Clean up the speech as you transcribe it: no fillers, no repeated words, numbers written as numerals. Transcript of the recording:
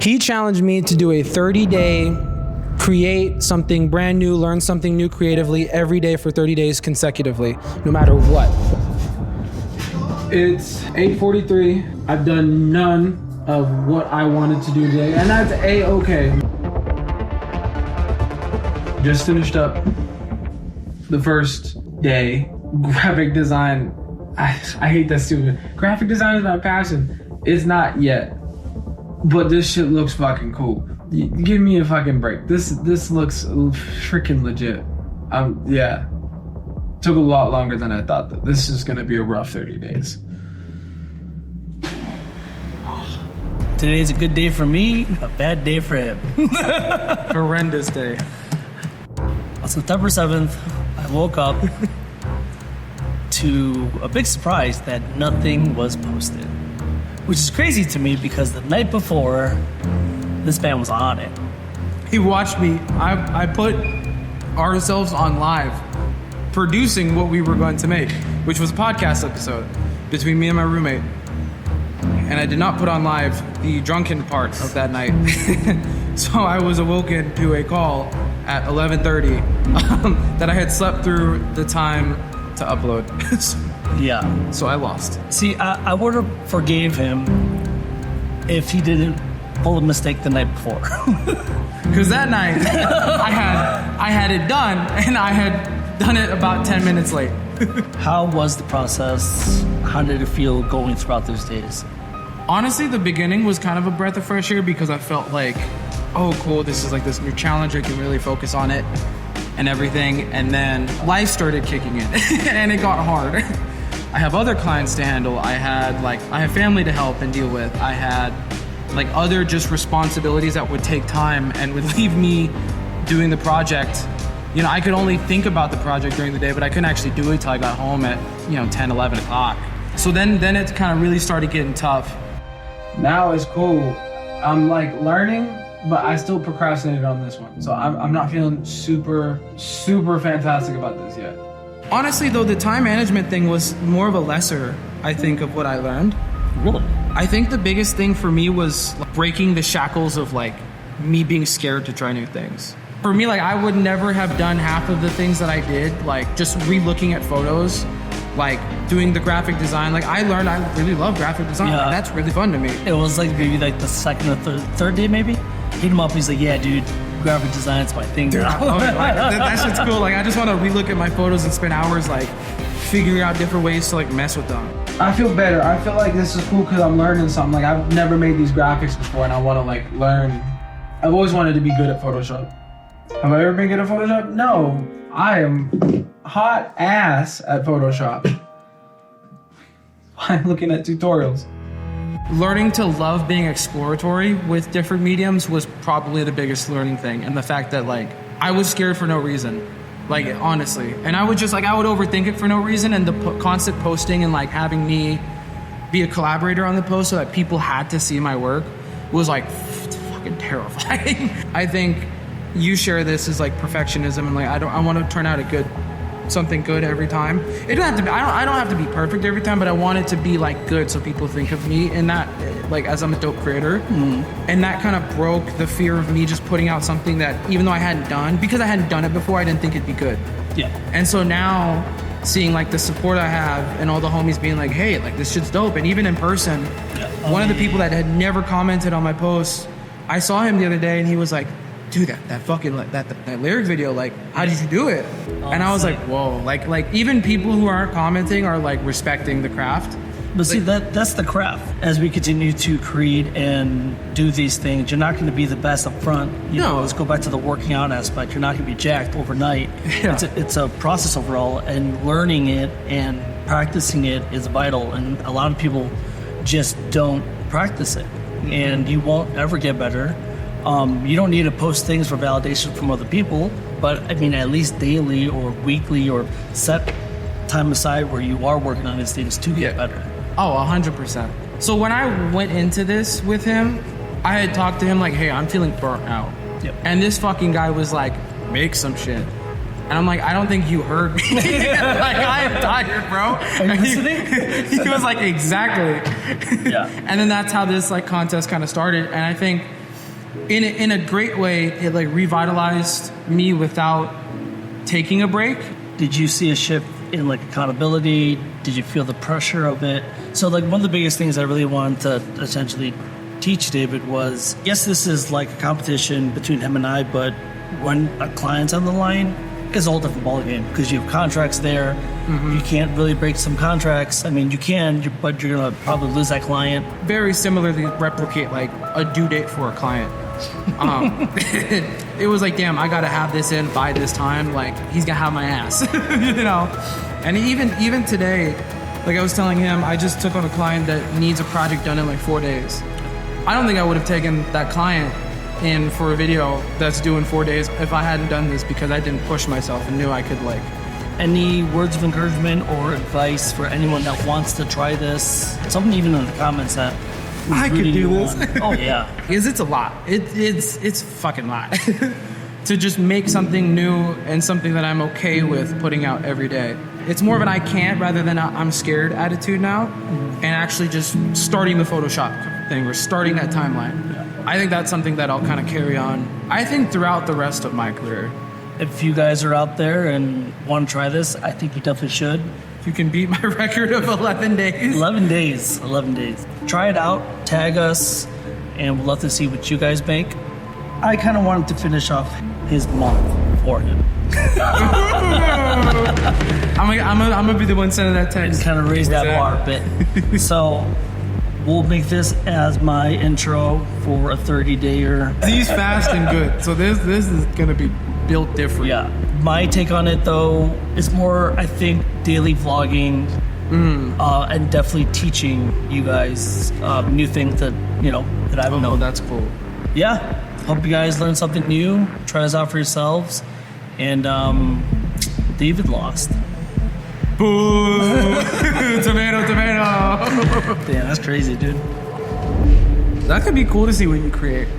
He challenged me to do a 30-day, create something brand new, learn something new creatively every day for 30 days consecutively, no matter what. It's 8:43. I've done none of what I wanted to do today, and that's A-okay. Just finished up the first day. Graphic design, I hate that stupid. Graphic design is my passion. It's not yet, but this shit looks fucking cool. Give me a fucking break. This looks freaking legit. Yeah. Took a lot longer than I thought. That this is gonna be a rough 30 days. Today's a good day for me, a bad day for him. Horrendous day. On September 7th, I woke up to a big surprise that nothing was posted. Which is crazy to me because the night before, this man was on it. He watched me. I put ourselves on live, producing what we were going to make, which was a podcast episode between me and my roommate. And I did not put on live the drunken part of that night. So I was awoken to a call at 11:30 that I had slept through the time to upload. Yeah. So I lost. See, I would have forgave him if he didn't pull a mistake the night before. Because that night, I had it done, and I had done it about 10 minutes late. How was the process? How did it feel going throughout those days? Honestly, the beginning was kind of a breath of fresh air because I felt like, oh, cool, this is like this new challenge. I can really focus on it and everything. And then life started kicking in, and it got hard. I have other clients to handle. I have family to help and deal with. I had like other just responsibilities that would take time and would leave me doing the project. You know, I could only think about the project during the day, but I couldn't actually do it till I got home at, 10, 11 o'clock. So then it kind of really started getting tough. Now it's cool. I'm like learning, but I still procrastinated on this one. So I'm not feeling super, super fantastic about this yet. Honestly though, the time management thing was more of a lesser, I think, of what I learned. Really? I think the biggest thing for me was breaking the shackles of like me being scared to try new things. For me, like I would never have done half of the things that I did, like just re-looking at photos, like doing the graphic design. Like I learned I really love graphic design. Yeah. Like, that's really fun to me. It was like maybe like the second or third day maybe? Hit him up, he's like, yeah, dude, graphic design's my thing. Dude, that shit's cool. Like I just want to re-look at my photos and spend hours like figuring out different ways to like mess with them. I feel better. I feel like this is cool because I'm learning something. Like I've never made these graphics before and I want to like learn. I've always wanted to be good at Photoshop. Have I ever been good at Photoshop? No. I am hot ass at Photoshop. I'm looking at tutorials. Learning to love being exploratory with different mediums was probably the biggest learning thing. And the fact that like, I was scared for no reason. Like, honestly. And I would just like, I would overthink it for no reason. And the constant posting and like having me be a collaborator on the post so that people had to see my work was like fucking terrifying. I think you share this as like perfectionism and like, I want to turn out something good every time. It doesn't have to be, I don't have to be perfect every time, but I want it to be like good so people think of me in that, like as I'm a dope creator. And that kind of broke the fear of me just putting out something that even though I hadn't done, because I hadn't done it before, I didn't think it'd be good. Yeah. And so now seeing like the support I have and all the homies being like, hey, like this shit's dope. And even in person, one of the people that had never commented on my posts, I saw him the other day and he was like, dude, that fucking that lyric video, like, how did you do it? And I was like, whoa, like even people who aren't commenting are like respecting the craft. But see, that's the craft. As we continue to create and do these things, you're not going to be the best up front. You know, let's go back to the working out aspect. You're not going to be jacked overnight. Yeah. It's a process overall, and learning it and practicing it is vital. And a lot of people just don't practice it, and you won't ever get better. You don't need to post things for validation from other people, but I mean, at least daily or weekly or set time aside where you are working on these things to get better. Oh, 100%. So when I went into this with him, I had talked to him like, hey, I'm feeling burnt out. Yep. And this fucking guy was like, make some shit. And I'm like, I don't think you heard me. Like, I am tired, bro. Are you listening? He was like, exactly. Yeah. And then that's how this like contest kind of started. And I think in a great way, it like revitalized me without taking a break. Did you see a shift in like accountability? Did you feel the pressure of it? So like one of the biggest things I really wanted to essentially teach David was, yes, this is like a competition between him and I, but when a client's on the line, it's a whole different ballgame because you have contracts there. You can't really break some contracts. I mean, you can, but you're gonna probably lose that client. Very similarly replicate like a due date for a client. It was like, damn, I gotta have this in by this time. Like, he's gonna have my ass, you know? And even today, like I was telling him, I just took on a client that needs a project done in like 4 days. I don't think I would have taken that client in for a video that's due in 4 days if I hadn't done this, because I didn't push myself and knew I could like. Any words of encouragement or advice for anyone that wants to try this? Something even in the comments that I could do this. Oh yeah, because it's a lot. It's fucking lot to just make something new and something that I'm okay with putting out every day. It's more of an I can't rather than a I'm scared attitude now, and actually just starting the Photoshop thing or starting that timeline. I think that's something that I'll kind of carry on, I think, throughout the rest of my career. If you guys are out there and want to try this, I think you definitely should. If you can beat my record of 11 days. 11 days. 11 days. Try it out, tag us, and we'd love to see what you guys make. I kind of wanted to finish off his month for him. I'm gonna be the one sending that text. And kind of raise that bar a bit. So we'll make this as my intro for a 30-dayer. He's fast and good, so this is gonna be built different. Yeah. My take on it, though, is more, I think, daily vlogging and definitely teaching you guys new things that I don't know. That's cool. Yeah. Hope you guys learned something new. Try this out for yourselves. And David lost. Boo! Tomato. Damn, that's crazy, dude. That could be cool to see what you create.